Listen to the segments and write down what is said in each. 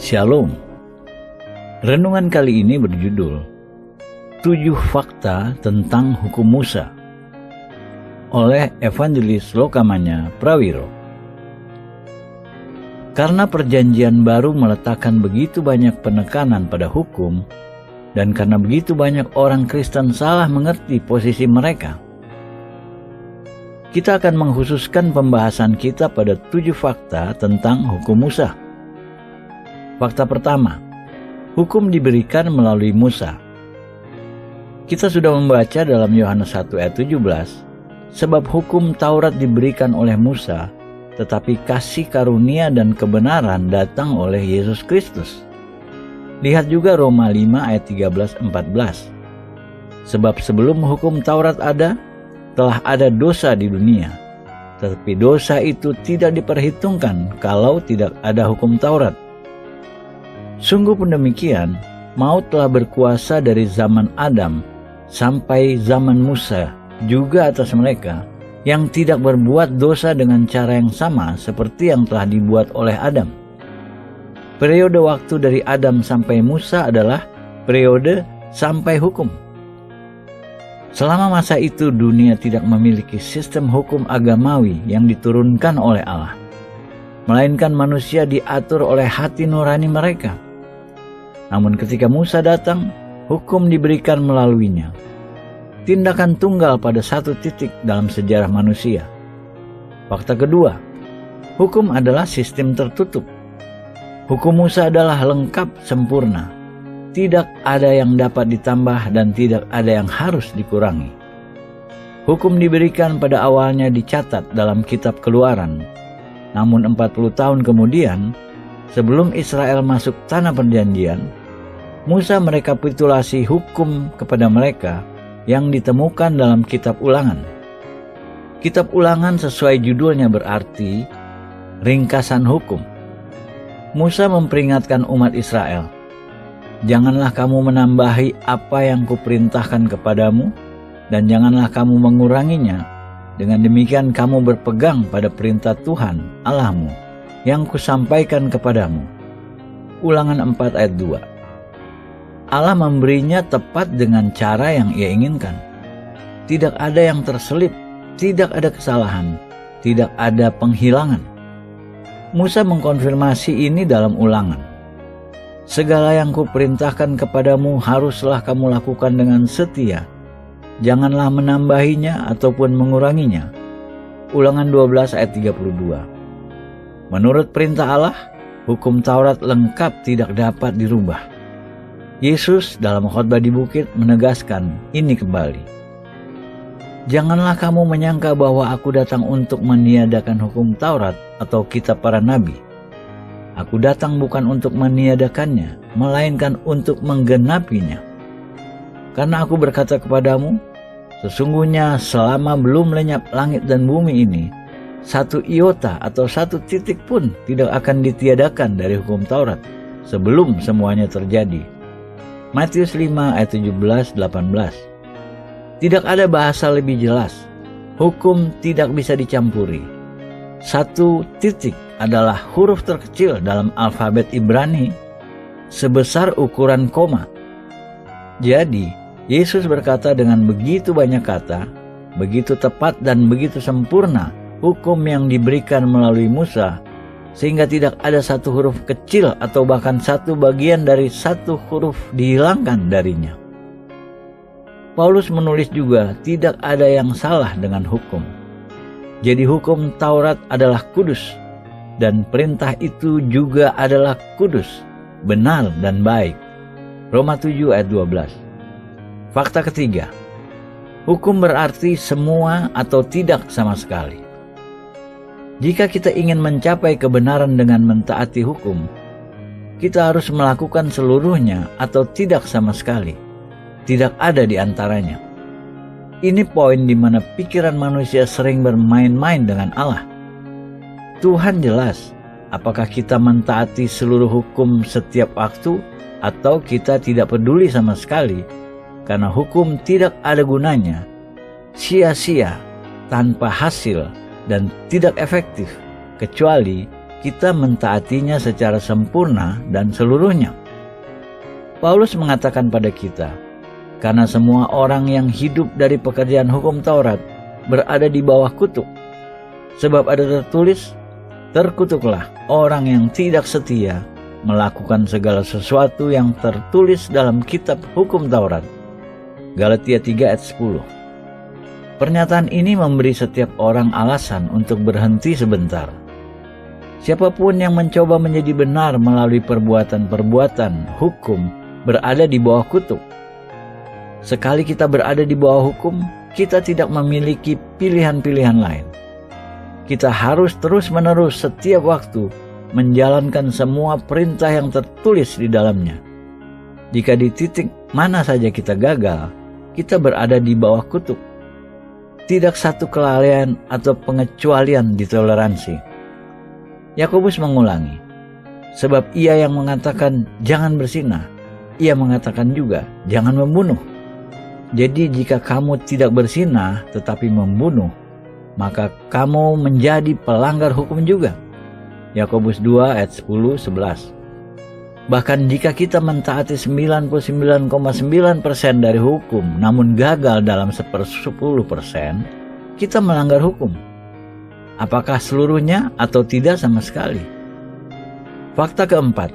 Shalom. Renungan kali ini berjudul 7 Fakta Tentang Hukum Musa oleh Evangelis Lokamanya Prawiro. Karena perjanjian baru meletakkan begitu banyak penekanan pada hukum, dan karena begitu banyak orang Kristen salah mengerti posisi mereka, kita akan mengkhususkan pembahasan kita pada 7 fakta tentang hukum Musa. Fakta pertama, hukum diberikan melalui Musa. Kita sudah membaca dalam Yohanes 1 ayat 17, sebab hukum Taurat diberikan oleh Musa, tetapi kasih karunia dan kebenaran datang oleh Yesus Kristus. Lihat juga Roma 5 ayat 13-14. Sebab sebelum hukum Taurat ada, telah ada dosa di dunia. Tetapi dosa itu tidak diperhitungkan kalau tidak ada hukum Taurat. Sungguh pun demikian, maut telah berkuasa dari zaman Adam sampai zaman Musa juga atas mereka yang tidak berbuat dosa dengan cara yang sama seperti yang telah dibuat oleh Adam. Periode waktu dari Adam sampai Musa adalah periode sampai hukum. Selama masa itu dunia tidak memiliki sistem hukum agamawi yang diturunkan oleh Allah, melainkan manusia diatur oleh hati nurani mereka. Namun ketika Musa datang, hukum diberikan melaluinya. Tindakan tunggal pada satu titik dalam sejarah manusia. Fakta kedua, hukum adalah sistem tertutup. Hukum Musa adalah lengkap sempurna. Tidak ada yang dapat ditambah dan tidak ada yang harus dikurangi. Hukum diberikan pada awalnya dicatat dalam kitab Keluaran. Namun 40 tahun kemudian, sebelum Israel masuk tanah perjanjian, Musa merekapitulasi hukum kepada mereka yang ditemukan dalam kitab Ulangan. Kitab Ulangan sesuai judulnya berarti ringkasan hukum. Musa memperingatkan umat Israel, "Janganlah kamu menambahi apa yang kuperintahkan kepadamu, dan janganlah kamu menguranginya. Dengan demikian kamu berpegang pada perintah Tuhan Allahmu yang kusampaikan kepadamu." Ulangan 4 ayat 2. Allah memberinya tepat dengan cara yang Ia inginkan. Tidak ada yang terselip, tidak ada kesalahan, tidak ada penghilangan. Musa mengkonfirmasi ini dalam Ulangan. "Segala yang kuperintahkan kepadamu haruslah kamu lakukan dengan setia. Janganlah menambahinya ataupun menguranginya." Ulangan 12 ayat 32. Menurut perintah Allah, hukum Taurat lengkap tidak dapat dirubah. Yesus dalam khotbah di bukit menegaskan ini kembali. "Janganlah kamu menyangka bahwa aku datang untuk meniadakan hukum Taurat atau kitab para nabi. Aku datang bukan untuk meniadakannya, melainkan untuk menggenapinya. Karena aku berkata kepadamu, sesungguhnya selama belum lenyap langit dan bumi ini, satu iota atau satu titik pun tidak akan ditiadakan dari hukum Taurat sebelum semuanya terjadi." Matius 5 ayat 17-18. Tidak ada bahasa lebih jelas. Hukum tidak bisa dicampuri. Satu titik adalah huruf terkecil dalam alfabet Ibrani sebesar ukuran koma. Jadi, Yesus berkata dengan begitu banyak kata, begitu tepat dan begitu sempurna hukum yang diberikan melalui Musa, sehingga tidak ada satu huruf kecil atau bahkan satu bagian dari satu huruf dihilangkan darinya. Paulus menulis juga tidak ada yang salah dengan hukum. Jadi hukum Taurat adalah kudus, dan perintah itu juga adalah kudus, benar dan baik. Roma 7 ayat 12. Fakta ketiga, hukum berarti semua atau tidak sama sekali. Jika kita ingin mencapai kebenaran dengan mentaati hukum, kita harus melakukan seluruhnya atau tidak sama sekali. Tidak ada di antaranya. Ini poin di mana pikiran manusia sering bermain-main dengan Allah. Tuhan jelas, apakah kita mentaati seluruh hukum setiap waktu atau kita tidak peduli sama sekali, karena hukum tidak ada gunanya, sia-sia, tanpa hasil, dan tidak efektif kecuali kita mentaatinya secara sempurna dan seluruhnya. Paulus mengatakan pada kita, karena semua orang yang hidup dari pekerjaan hukum Taurat berada di bawah kutuk. Sebab ada tertulis, terkutuklah orang yang tidak setia melakukan segala sesuatu yang tertulis dalam kitab hukum Taurat. Galatia 3 ayat 10. Pernyataan ini memberi setiap orang alasan untuk berhenti sebentar. Siapapun yang mencoba menjadi benar melalui perbuatan-perbuatan hukum berada di bawah kutuk. Sekali kita berada di bawah hukum, kita tidak memiliki pilihan-pilihan lain. Kita harus terus-menerus setiap waktu menjalankan semua perintah yang tertulis di dalamnya. Jika di titik mana saja kita gagal, kita berada di bawah kutuk. Tidak satu kelalaian atau pengecualian ditoleransi. Yakobus mengulangi, sebab ia yang mengatakan jangan berzinah, ia mengatakan juga jangan membunuh. Jadi jika kamu tidak berzinah tetapi membunuh, maka kamu menjadi pelanggar hukum juga. Yakobus 2 ayat 10-11. Bahkan jika kita mentaati 99,9% dari hukum namun gagal dalam 1/10%, kita melanggar hukum. Apakah seluruhnya atau tidak sama sekali? Fakta keempat,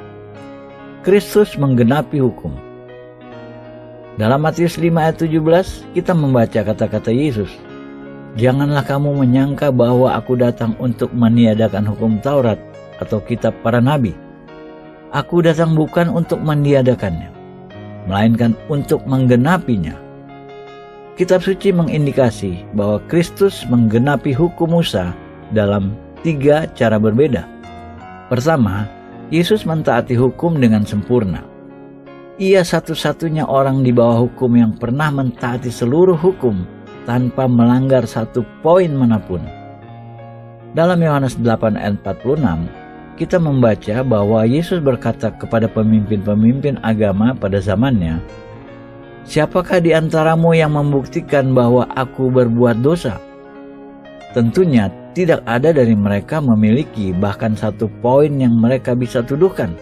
Kristus menggenapi hukum. Dalam Matius 5 ayat 17, kita membaca kata-kata Yesus, "Janganlah kamu menyangka bahwa aku datang untuk meniadakan hukum Taurat atau kitab para nabi. Aku datang bukan untuk meniadakannya, melainkan untuk menggenapinya." Kitab suci mengindikasi bahwa Kristus menggenapi hukum Musa dalam 3 cara berbeda. Pertama, Yesus mentaati hukum dengan sempurna. Ia satu-satunya orang di bawah hukum yang pernah mentaati seluruh hukum tanpa melanggar satu poin manapun. Dalam Yohanes 8 ayat 46, kita membaca bahwa Yesus berkata kepada pemimpin-pemimpin agama pada zamannya, "Siapakah di antaramu yang membuktikan bahwa aku berbuat dosa?" Tentunya tidak ada dari mereka memiliki bahkan satu poin yang mereka bisa tuduhkan.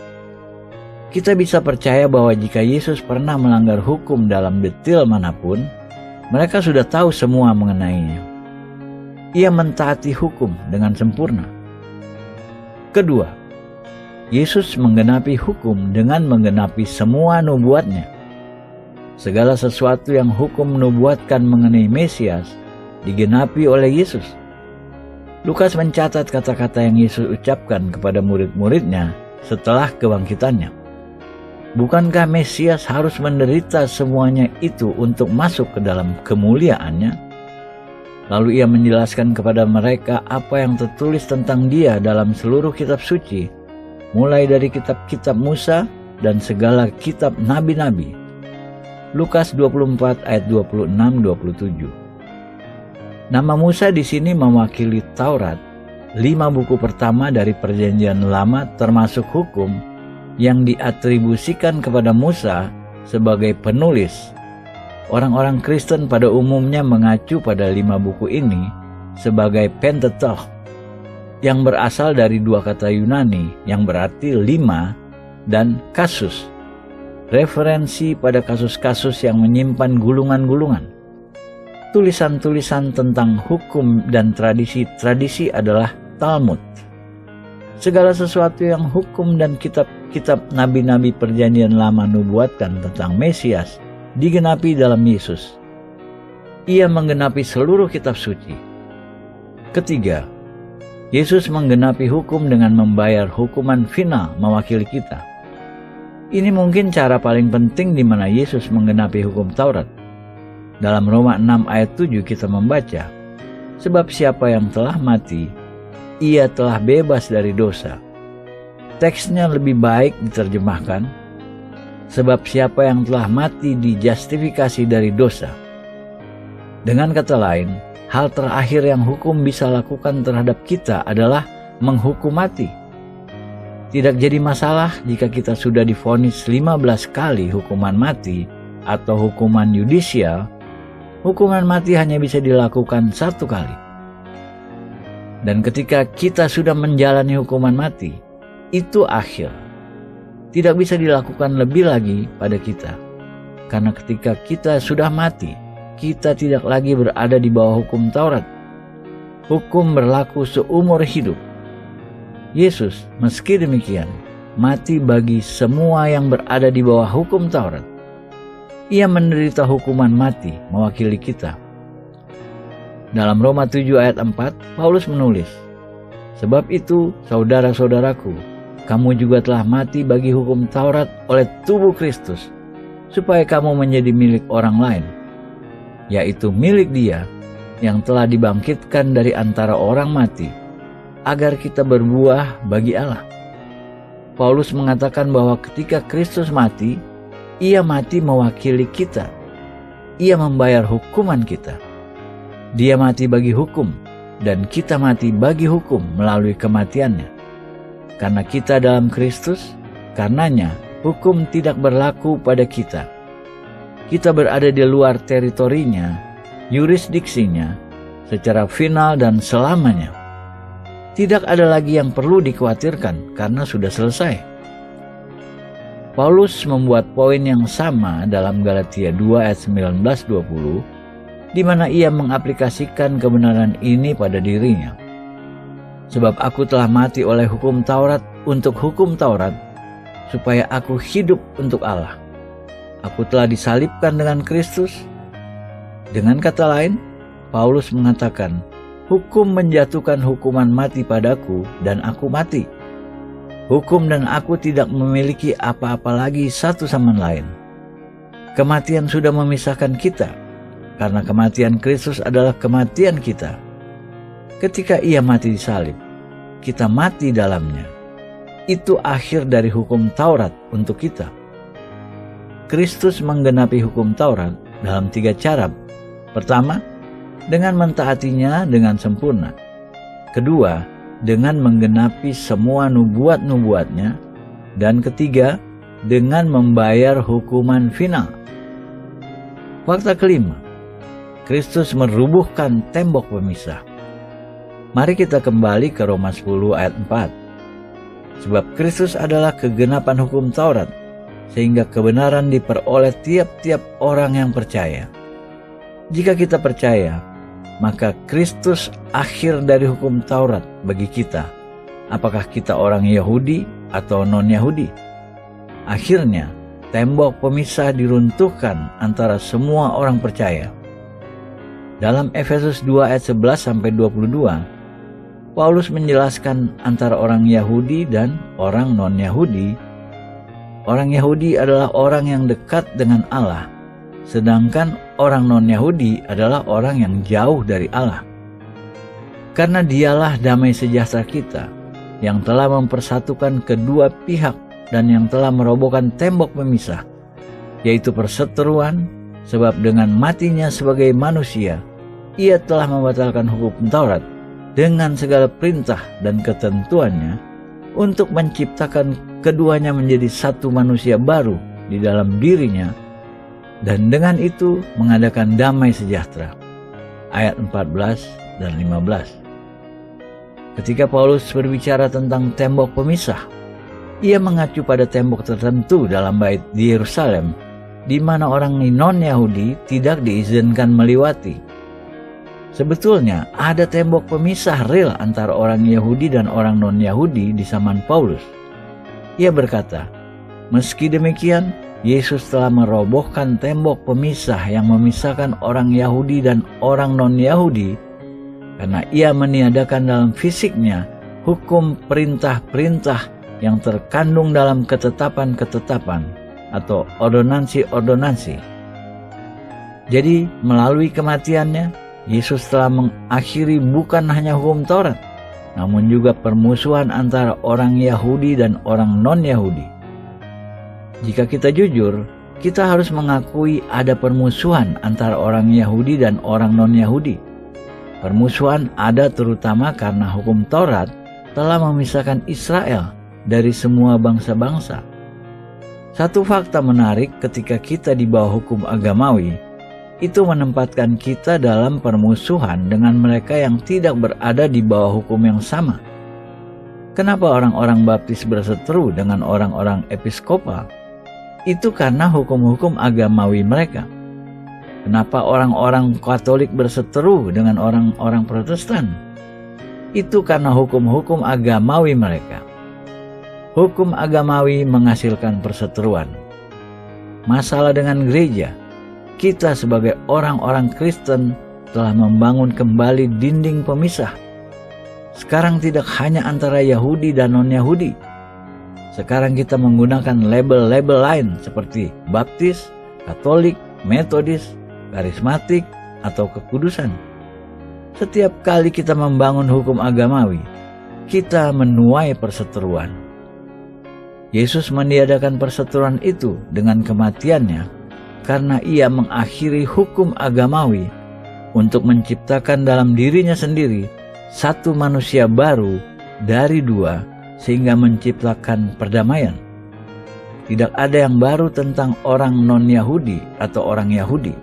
Kita bisa percaya bahwa jika Yesus pernah melanggar hukum dalam detail manapun, mereka sudah tahu semua mengenainya. Ia mentaati hukum dengan sempurna. Kedua, Yesus menggenapi hukum dengan menggenapi semua nubuatnya. Segala sesuatu yang hukum menubuatkan mengenai Mesias digenapi oleh Yesus. Lukas mencatat kata-kata yang Yesus ucapkan kepada murid-muridnya setelah kebangkitannya. Bukankah Mesias harus menderita semuanya itu untuk masuk ke dalam kemuliaannya? Lalu ia menjelaskan kepada mereka apa yang tertulis tentang dia dalam seluruh kitab suci, mulai dari kitab-kitab Musa dan segala kitab nabi-nabi. Lukas 24 ayat 26-27. Nama Musa di sini mewakili Taurat, 5 buku pertama dari Perjanjian Lama termasuk hukum yang diatribusikan kepada Musa sebagai penulis. Orang-orang Kristen pada umumnya mengacu pada 5 buku ini sebagai Pentateuch, yang berasal dari 2 kata Yunani yang berarti 5 dan kasus, referensi pada kasus-kasus yang menyimpan gulungan-gulungan. Tulisan-tulisan tentang hukum dan tradisi-tradisi adalah Talmud. Segala sesuatu yang hukum dan kitab-kitab nabi-nabi Perjanjian Lama nubuatkan tentang Mesias digenapi dalam Yesus. Ia menggenapi seluruh kitab suci. Ketiga, Yesus menggenapi hukum dengan membayar hukuman final mewakili kita. Ini mungkin cara paling penting di mana Yesus menggenapi hukum Taurat. Dalam Roma 6 ayat 7 kita membaca, "Sebab siapa yang telah mati, ia telah bebas dari dosa." Teksnya lebih baik diterjemahkan, "Sebab siapa yang telah mati dijustifikasi dari dosa." Dengan kata lain, hal terakhir yang hukum bisa lakukan terhadap kita adalah menghukum mati. Tidak jadi masalah jika kita sudah divonis 15 kali hukuman mati atau hukuman yudisial. Hukuman mati hanya bisa dilakukan 1 kali. Dan ketika kita sudah menjalani hukuman mati, itu akhir. Tidak bisa dilakukan lebih lagi pada kita. Karena ketika kita sudah mati, kita tidak lagi berada di bawah hukum Taurat. Hukum berlaku seumur hidup. Yesus, meski demikian, mati bagi semua yang berada di bawah hukum Taurat. Ia menderita hukuman mati mewakili kita. Dalam Roma 7 ayat 4, Paulus menulis, "Sebab itu, saudara-saudaraku, kamu juga telah mati bagi hukum Taurat oleh tubuh Kristus, supaya kamu menjadi milik orang lain, yaitu milik Dia yang telah dibangkitkan dari antara orang mati, agar kita berbuah bagi Allah." Paulus mengatakan bahwa ketika Kristus mati, Ia mati mewakili kita. Ia membayar hukuman kita. Dia mati bagi hukum, dan kita mati bagi hukum melalui kematiannya. Karena kita dalam Kristus, karenanya hukum tidak berlaku pada kita. Kita berada di luar teritorinya, yurisdiksinya, secara final dan selamanya. Tidak ada lagi yang perlu dikhawatirkan karena sudah selesai. Paulus membuat poin yang sama dalam Galatia 2 ayat 19-20, di mana ia mengaplikasikan kebenaran ini pada dirinya. "Sebab aku telah mati oleh hukum Taurat untuk hukum Taurat, supaya aku hidup untuk Allah. Aku telah disalibkan dengan Kristus." Dengan kata lain, Paulus mengatakan, hukum menjatuhkan hukuman mati padaku dan aku mati. Hukum dan aku tidak memiliki apa-apa lagi satu sama lain. Kematian sudah memisahkan kita, karena kematian Kristus adalah kematian kita. Ketika Ia mati di salib, kita mati dalamnya. Itu akhir dari hukum Taurat untuk kita. Kristus menggenapi hukum Taurat dalam 3 cara. Pertama, dengan mentaatinya dengan sempurna. Kedua, dengan menggenapi semua nubuat-nubuatnya. Dan ketiga, dengan membayar hukuman final. Fakta kelima, Kristus merubuhkan tembok pemisah. Mari kita kembali ke Roma 10 ayat 4. Sebab Kristus adalah kegenapan hukum Taurat, sehingga kebenaran diperoleh tiap-tiap orang yang percaya. Jika kita percaya, maka Kristus akhir dari hukum Taurat bagi kita, apakah kita orang Yahudi atau non-Yahudi. Akhirnya, tembok pemisah diruntuhkan antara semua orang percaya. Dalam Efesus 2 ayat 11-22, Paulus menjelaskan antara orang Yahudi dan orang non-Yahudi. Orang Yahudi adalah orang yang dekat dengan Allah, sedangkan orang non-Yahudi adalah orang yang jauh dari Allah. Karena Dialah damai sejahtera kita, yang telah mempersatukan kedua pihak dan yang telah merobohkan tembok pemisah, yaitu perseteruan, sebab dengan matinya sebagai manusia, Ia telah membatalkan hukum Taurat dengan segala perintah dan ketentuannya untuk menciptakan keduanya menjadi satu manusia baru di dalam dirinya, dan dengan itu mengadakan damai sejahtera. Ayat 14 dan 15. Ketika Paulus berbicara tentang tembok pemisah, ia mengacu pada tembok tertentu dalam bait di Yerusalem, di mana orang non-Yahudi tidak diizinkan melewati. Sebetulnya ada tembok pemisah real antara orang Yahudi dan orang non-Yahudi di zaman Paulus. Ia berkata, meski demikian, Yesus telah merobohkan tembok pemisah yang memisahkan orang Yahudi dan orang non-Yahudi, karena Ia meniadakan dalam fisiknya hukum perintah-perintah yang terkandung dalam ketetapan-ketetapan atau ordonansi-ordonansi. Jadi melalui kematiannya, Yesus telah mengakhiri bukan hanya hukum Taurat, namun juga permusuhan antara orang Yahudi dan orang non-Yahudi. Jika kita jujur, kita harus mengakui ada permusuhan antara orang Yahudi dan orang non-Yahudi. Permusuhan ada terutama karena hukum Taurat telah memisahkan Israel dari semua bangsa-bangsa. Satu fakta menarik ketika kita di bawah hukum agamawi, itu menempatkan kita dalam permusuhan dengan mereka yang tidak berada di bawah hukum yang sama. Kenapa orang-orang baptis berseteru dengan orang-orang episkopal? Itu karena hukum-hukum agamawi mereka. Kenapa orang-orang Katolik berseteru dengan orang-orang Protestan? Itu karena hukum-hukum agamawi mereka. Hukum agamawi menghasilkan perseteruan. Masalah dengan gereja, kita sebagai orang-orang Kristen telah membangun kembali dinding pemisah. Sekarang tidak hanya antara Yahudi dan non-Yahudi. Sekarang kita menggunakan label-label lain seperti Baptis, Katolik, Metodis, Karismatik, atau Kekudusan. Setiap kali kita membangun hukum agamawi, kita menuai perseteruan. Yesus meniadakan perseteruan itu dengan kematiannya karena ia mengakhiri hukum agamawi untuk menciptakan dalam dirinya sendiri satu manusia baru dari dua sehingga menciptakan perdamaian. Tidak ada yang baru tentang orang non-Yahudi atau orang Yahudi.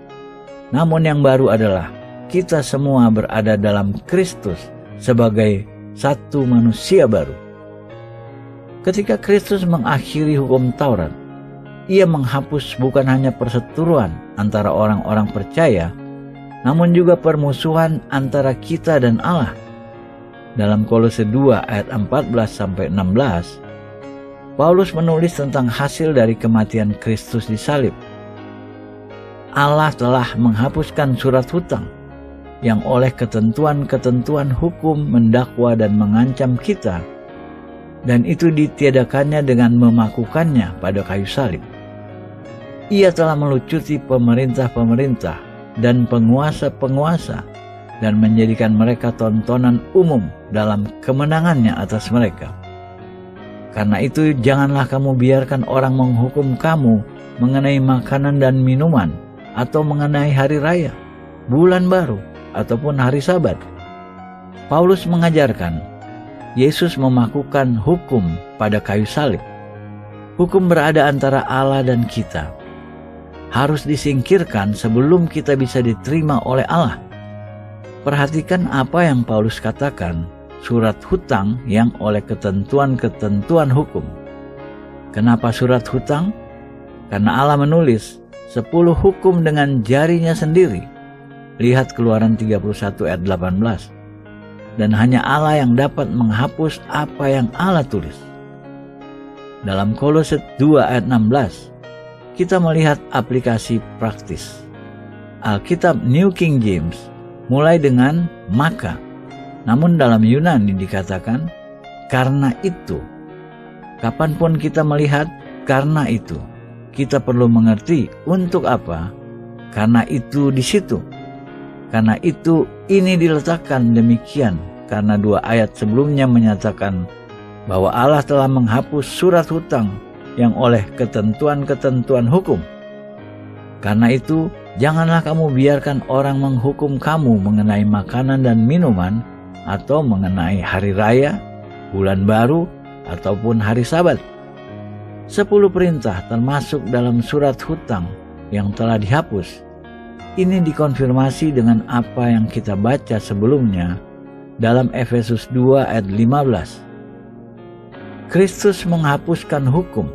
Namun yang baru adalah kita semua berada dalam Kristus sebagai satu manusia baru. Ketika Kristus mengakhiri hukum Taurat, ia menghapus bukan hanya perseteruan antara orang-orang percaya, namun juga permusuhan antara kita dan Allah. Dalam Kolose 2 ayat 14-16, Paulus menulis tentang hasil dari kematian Kristus di salib. Allah telah menghapuskan surat hutang yang oleh ketentuan-ketentuan hukum mendakwa dan mengancam kita, dan itu ditiadakannya dengan memakukannya pada kayu salib. Ia telah melucuti pemerintah-pemerintah dan penguasa-penguasa dan menjadikan mereka tontonan umum dalam kemenangannya atas mereka. Karena itu janganlah kamu biarkan orang menghukum kamu mengenai makanan dan minuman, atau mengenai hari raya, bulan baru, ataupun hari Sabat. Paulus mengajarkan Yesus memakukan hukum pada kayu salib. Hukum berada antara Allah dan kita. Harus disingkirkan sebelum kita bisa diterima oleh Allah. Perhatikan apa yang Paulus katakan, surat hutang yang oleh ketentuan-ketentuan hukum. Kenapa surat hutang? Karena Allah menulis 10 hukum dengan jarinya sendiri. Lihat Keluaran 31 ayat 18. Dan hanya Allah yang dapat menghapus apa yang Allah tulis. Dalam Kolose 2 ayat 16, kita melihat aplikasi praktis. Alkitab New King James mulai dengan maka, namun dalam Yunani dikatakan karena itu. Kapanpun kita melihat karena itu, kita perlu mengerti untuk apa. Karena itu di situ. Karena itu ini diletakkan demikian, karena 2 ayat sebelumnya menyatakan bahwa Allah telah menghapus surat hutang yang oleh ketentuan-ketentuan hukum. Karena itu, janganlah kamu biarkan orang menghukum kamu mengenai makanan dan minuman, atau mengenai hari raya, bulan baru, ataupun hari Sabat. 10 perintah termasuk dalam surat hutang yang telah dihapus. Ini dikonfirmasi dengan apa yang kita baca sebelumnya dalam Efesus 2 ayat 15. Kristus menghapuskan hukum,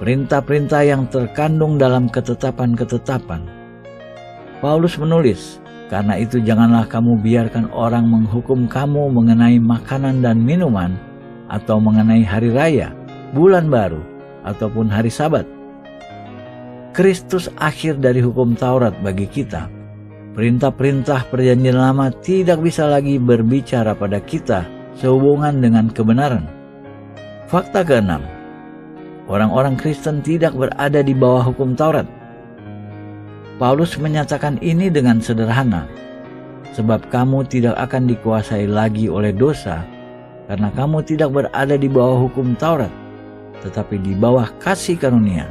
perintah-perintah yang terkandung dalam ketetapan-ketetapan. Paulus menulis, karena itu janganlah kamu biarkan orang menghukum kamu mengenai makanan dan minuman, atau mengenai hari raya, bulan baru, ataupun hari Sabat. Kristus akhir dari hukum Taurat bagi kita. Perintah-perintah Perjanjian Lama tidak bisa lagi berbicara pada kita sehubungan dengan kebenaran. Fakta ke-6, orang-orang Kristen tidak berada di bawah hukum Taurat. Paulus menyatakan ini dengan sederhana, sebab kamu tidak akan dikuasai lagi oleh dosa, karena kamu tidak berada di bawah hukum Taurat, tetapi di bawah kasih karunia.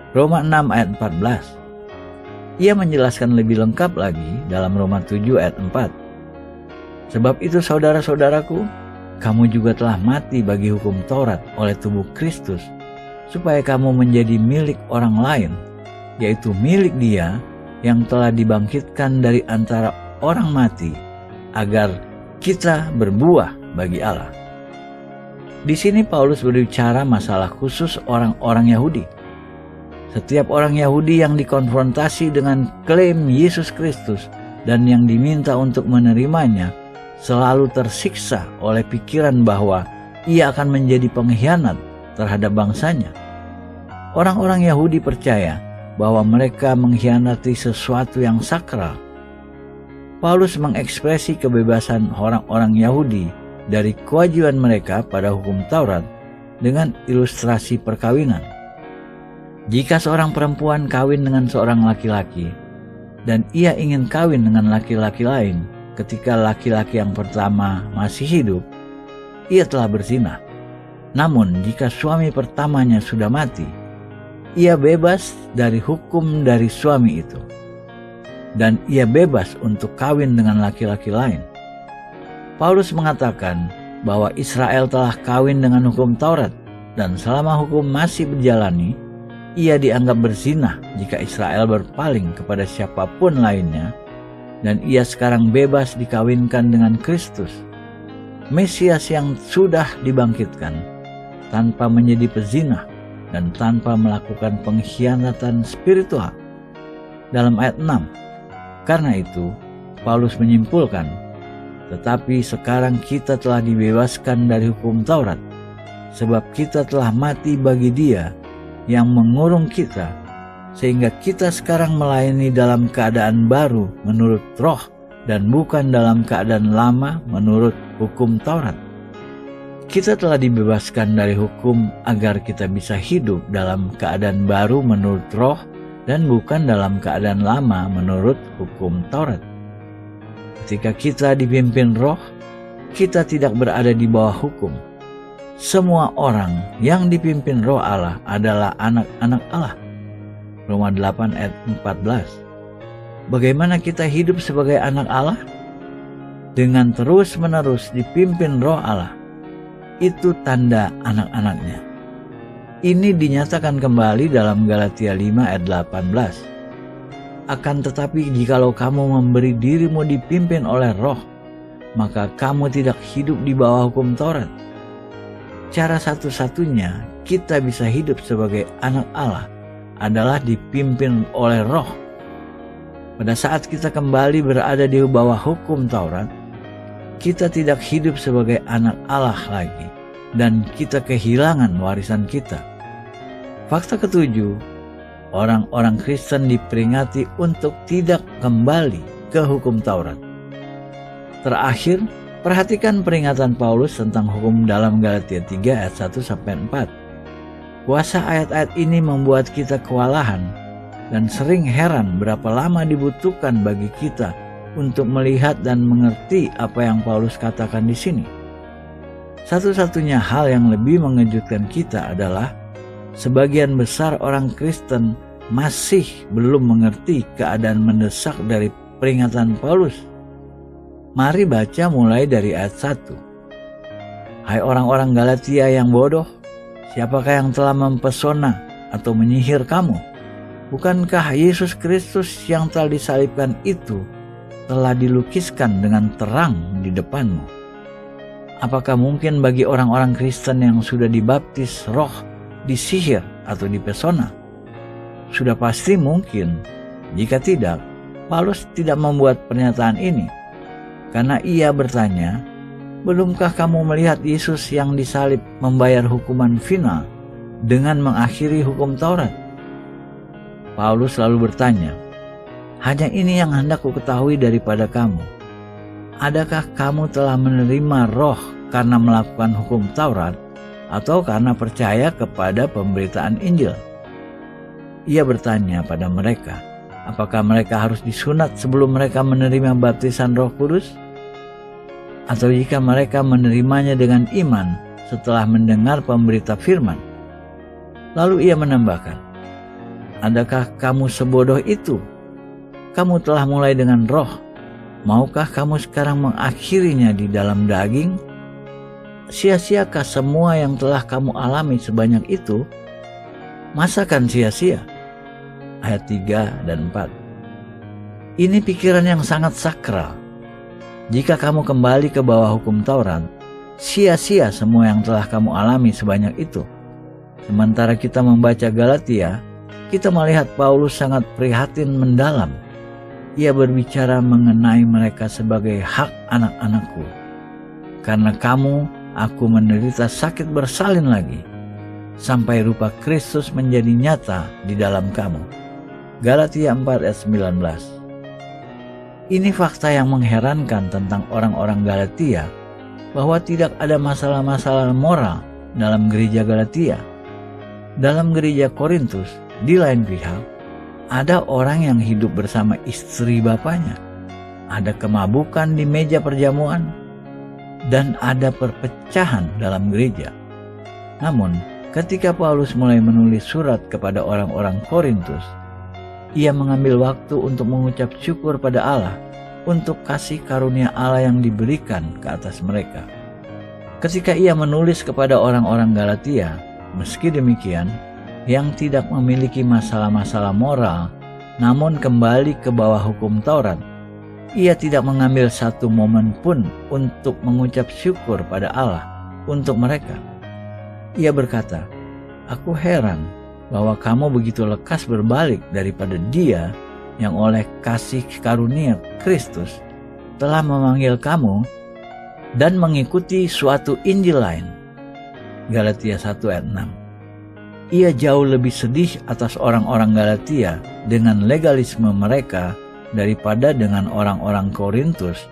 Roma 6 ayat 14. Ia menjelaskan lebih lengkap lagi dalam Roma 7 ayat 4. Sebab itu saudara-saudaraku, kamu juga telah mati bagi hukum Taurat oleh tubuh Kristus, supaya kamu menjadi milik orang lain, yaitu milik Dia yang telah dibangkitkan dari antara orang mati, agar kita berbuah bagi Allah. Di sini Paulus berbicara masalah khusus orang-orang Yahudi. Setiap orang Yahudi yang dikonfrontasi dengan klaim Yesus Kristus dan yang diminta untuk menerimanya selalu tersiksa oleh pikiran bahwa ia akan menjadi pengkhianat terhadap bangsanya. Orang-orang Yahudi percaya bahwa mereka mengkhianati sesuatu yang sakral. Paulus mengekspresi kebebasan orang-orang Yahudi dari kewajiban mereka pada hukum Taurat dengan ilustrasi perkawinan. Jika seorang perempuan kawin dengan seorang laki-laki dan ia ingin kawin dengan laki-laki lain ketika laki-laki yang pertama masih hidup, ia telah berzina. Namun jika suami pertamanya sudah mati, ia bebas dari hukum dari suami itu, dan ia bebas untuk kawin dengan laki-laki lain. Paulus mengatakan bahwa Israel telah kawin dengan hukum Taurat, dan selama hukum masih berjalani, ia dianggap berzina jika Israel berpaling kepada siapapun lainnya, dan ia sekarang bebas dikawinkan dengan Kristus, Mesias yang sudah dibangkitkan, tanpa menjadi pezina dan tanpa melakukan pengkhianatan spiritual. Dalam ayat 6, karena itu Paulus menyimpulkan, tetapi sekarang kita telah dibebaskan dari hukum Taurat, sebab kita telah mati bagi Dia yang mengurung kita, sehingga kita sekarang melayani dalam keadaan baru menurut roh dan bukan dalam keadaan lama menurut hukum Taurat. Kita telah dibebaskan dari hukum agar kita bisa hidup dalam keadaan baru menurut roh dan bukan dalam keadaan lama menurut hukum Taurat. Ketika kita dipimpin roh, kita tidak berada di bawah hukum. Semua orang yang dipimpin roh Allah adalah anak-anak Allah. Roma 8 ayat 14. Bagaimana kita hidup sebagai anak Allah? Dengan terus-menerus dipimpin roh Allah. Itu tanda anak-anaknya. Ini dinyatakan kembali dalam Galatia 5 ayat 18. Akan tetapi jikalau kamu memberi dirimu dipimpin oleh roh, maka kamu tidak hidup di bawah hukum Taurat. Cara satu-satunya kita bisa hidup sebagai anak Allah adalah dipimpin oleh roh. Pada saat kita kembali berada di bawah hukum Taurat, kita tidak hidup sebagai anak Allah lagi, dan kita kehilangan warisan kita. Fakta ketujuh, orang-orang Kristen diperingati untuk tidak kembali ke hukum Taurat. Terakhir, perhatikan peringatan Paulus tentang hukum dalam Galatia 3 ayat 1-4. Kuasa ayat-ayat ini membuat kita kewalahan dan sering heran berapa lama dibutuhkan bagi kita untuk melihat dan mengerti apa yang Paulus katakan di sini. Satu-satunya hal yang lebih mengejutkan kita adalah sebagian besar orang Kristen masih belum mengerti keadaan mendesak dari peringatan Paulus. Mari baca mulai dari ayat 1. Hai orang-orang Galatia yang bodoh, siapakah yang telah mempesona atau menyihir kamu? Bukankah Yesus Kristus yang telah disalibkan itu telah dilukiskan dengan terang di depanmu? Apakah mungkin bagi orang-orang Kristen yang sudah dibaptis roh disihir atau dipesona? Sudah pasti mungkin. Jika tidak, Paulus tidak membuat pernyataan ini, karena ia bertanya, belumkah kamu melihat Yesus yang disalib membayar hukuman final dengan mengakhiri hukum Taurat? Paulus lalu bertanya, hanya ini yang hendak ku ketahui daripada kamu. Adakah kamu telah menerima roh karena melakukan hukum Taurat atau karena percaya kepada pemberitaan Injil? Ia bertanya pada mereka, apakah mereka harus disunat sebelum mereka menerima baptisan Roh Kudus? Atau jika mereka menerimanya dengan iman setelah mendengar pemberita firman? Lalu ia menambahkan, adakah kamu sebodoh itu? Kamu telah mulai dengan roh. Maukah kamu sekarang mengakhirinya di dalam daging? Sia-siakah semua yang telah kamu alami sebanyak itu? Masakan sia-sia? Ayat 3 dan 4. Ini pikiran yang sangat sakral. Jika kamu kembali ke bawah hukum Taurat, sia-sia semua yang telah kamu alami sebanyak itu. Sementara kita membaca Galatia, kita melihat Paulus sangat prihatin mendalam. Ia berbicara mengenai mereka sebagai hak anak-anakku. Karena kamu, aku menderita sakit bersalin lagi, sampai rupa Kristus menjadi nyata di dalam kamu. Galatia 4 ayat 19. Ini fakta yang mengherankan tentang orang-orang Galatia, bahwa tidak ada masalah-masalah moral dalam gereja Galatia. Dalam gereja Korintus, di lain pihak, ada orang yang hidup bersama istri bapaknya, ada kemabukan di meja perjamuan, dan ada perpecahan dalam gereja. Namun, ketika Paulus mulai menulis surat kepada orang-orang Korintus, ia mengambil waktu untuk mengucap syukur pada Allah untuk kasih karunia Allah yang diberikan ke atas mereka. Ketika ia menulis kepada orang-orang Galatia, meski demikian, yang tidak memiliki masalah-masalah moral, namun kembali ke bawah hukum Taurat, ia tidak mengambil satu momen pun untuk mengucap syukur pada Allah untuk mereka. Ia berkata, "Aku heran bahwa kamu begitu lekas berbalik daripada Dia yang oleh kasih karunia Kristus telah memanggil kamu dan mengikuti suatu Injil lain." Galatia 1 ayat 6. Ia jauh lebih sedih atas orang-orang Galatia dengan legalisme mereka daripada dengan orang-orang Korintus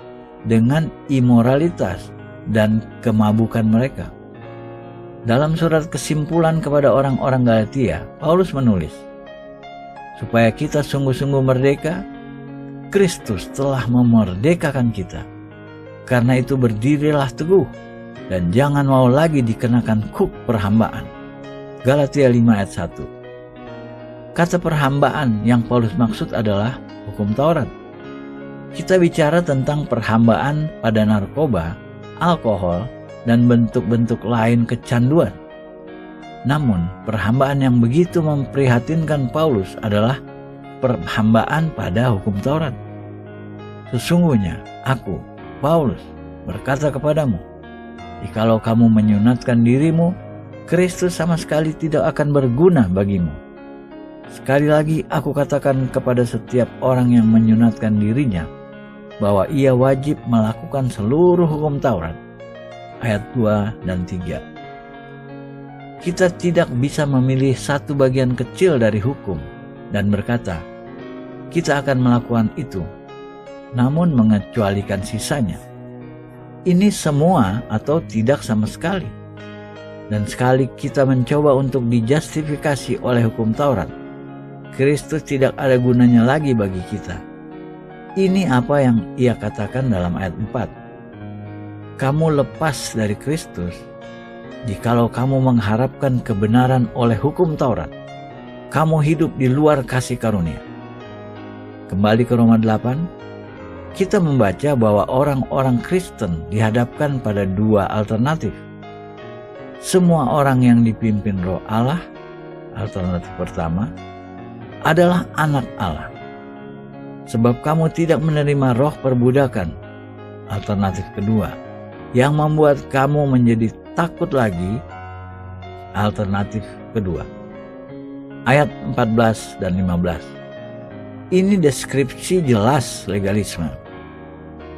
dengan imoralitas dan kemabukan mereka. Dalam surat kesimpulan kepada orang-orang Galatia, Paulus menulis, supaya kita sungguh-sungguh merdeka, Kristus telah memerdekakan kita. Karena itu berdirilah teguh, dan jangan mau lagi dikenakan kuk perhambaan. Galatia 5 ayat 1. Kata perhambaan yang Paulus maksud adalah hukum Taurat. Kita bicara tentang perhambaan pada narkoba, alkohol, dan bentuk-bentuk lain kecanduan. Namun, perhambaan yang begitu memprihatinkan Paulus adalah perhambaan pada hukum Taurat. Sesungguhnya, aku, Paulus, berkata kepadamu, jikalau kamu menyunatkan dirimu, Kristus sama sekali tidak akan berguna bagimu. Sekali lagi aku katakan kepada setiap orang yang menyunatkan dirinya, bahwa ia wajib melakukan seluruh hukum Taurat. Ayat 2 dan 3. Kita tidak bisa memilih satu bagian kecil dari hukum dan berkata, kita akan melakukan itu, namun mengecualikan sisanya. Ini semua atau tidak sama sekali. Dan sekali kita mencoba untuk dijustifikasi oleh hukum Taurat, Kristus tidak ada gunanya lagi bagi kita. Ini apa yang ia katakan dalam ayat 4. Kamu lepas dari Kristus jikalau kamu mengharapkan kebenaran oleh hukum Taurat. Kamu hidup di luar kasih karunia. Kembali ke Roma 8, kita membaca bahwa orang-orang Kristen dihadapkan pada dua alternatif. Semua orang yang dipimpin Roh Allah, alternatif pertama, adalah anak Allah. Sebab kamu tidak menerima roh perbudakan, alternatif kedua, yang membuat kamu menjadi takut lagi, alternatif kedua. Ayat 14 dan 15. Ini deskripsi jelas legalisme.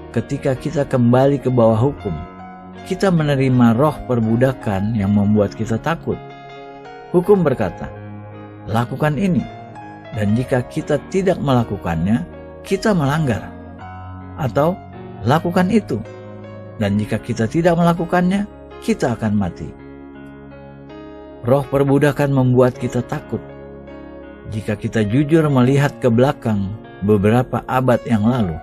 Ketika kita kembali ke bawah hukum, kita menerima roh perbudakan yang membuat kita takut. Hukum berkata, lakukan ini, dan jika kita tidak melakukannya, kita melanggar. Atau, lakukan itu, dan jika kita tidak melakukannya, kita akan mati. Roh perbudakan membuat kita takut. Jika kita jujur melihat ke belakang beberapa abad yang lalu,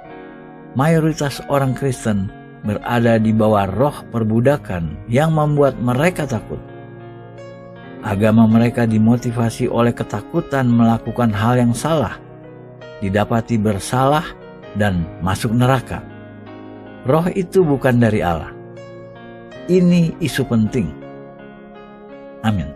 mayoritas orang Kristen berada di bawah roh perbudakan yang membuat mereka takut. Agama mereka dimotivasi oleh ketakutan melakukan hal yang salah, didapati bersalah, dan masuk neraka. Roh itu bukan dari Allah. Ini isu penting. Amin.